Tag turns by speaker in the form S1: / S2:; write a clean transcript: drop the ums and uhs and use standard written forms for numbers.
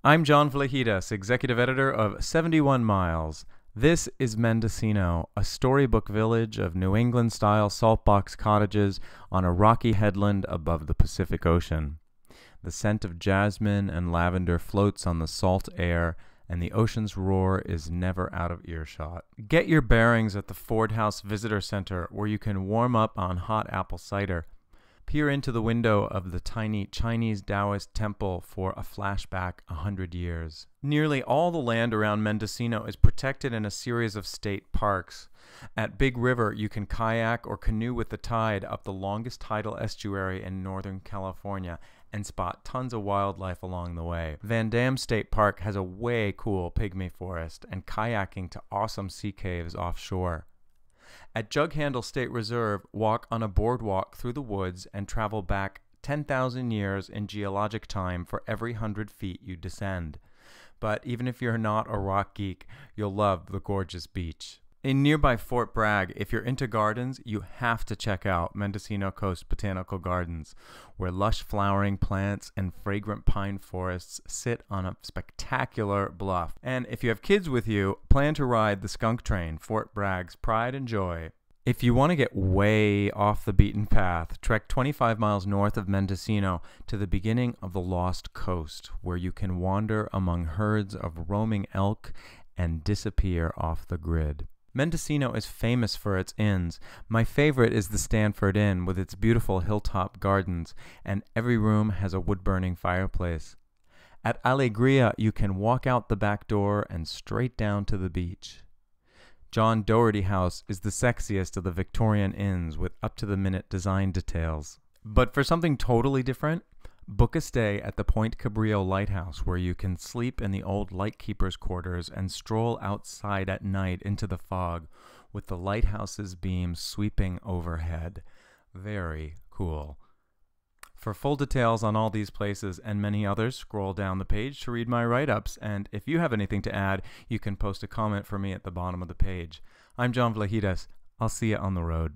S1: I'm John Vlahidas, executive editor of 71 Miles. This is Mendocino, a storybook village of New England-style saltbox cottages on a rocky headland above the Pacific Ocean. The scent of jasmine and lavender floats on the salt air, and the ocean's roar is never out of earshot. Get your bearings at the Ford House Visitor Center, where you can warm up on hot apple cider. Peer into the window of the tiny Chinese Taoist temple for a flashback 100 years. Nearly all the land around Mendocino is protected in a series of state parks. At Big River, you can kayak or canoe with the tide up the longest tidal estuary in Northern California and spot tons of wildlife along the way. Van Dam State Park has a way cool pygmy forest and kayaking to awesome sea caves offshore. At Jug Handle State Reserve, walk on a boardwalk through the woods and travel back 10,000 years in geologic time for every 100 feet you descend. But even if you're not a rock geek, you'll love the gorgeous beach. In nearby Fort Bragg, if you're into gardens, you have to check out Mendocino Coast Botanical Gardens, where lush flowering plants and fragrant pine forests sit on a spectacular bluff. And if you have kids with you, plan to ride the skunk train, Fort Bragg's pride and joy. If you want to get way off the beaten path, trek 25 miles north of Mendocino to the beginning of the Lost Coast, where you can wander among herds of roaming elk and disappear off the grid. Mendocino is famous for its inns. My favorite is the Stanford Inn with its beautiful hilltop gardens, and every room has a wood-burning fireplace. At Alegria, you can walk out the back door and straight down to the beach. John Doherty House is the sexiest of the Victorian inns with up-to-the-minute design details. But for something totally different, book a stay at the Point Cabrillo Lighthouse, where you can sleep in the old lightkeeper's quarters and stroll outside at night into the fog with the lighthouse's beams sweeping overhead. Very cool. For full details on all these places and many others, scroll down the page to read my write-ups, and if you have anything to add, you can post a comment for me at the bottom of the page. I'm John Vlahidas. I'll see you on the road.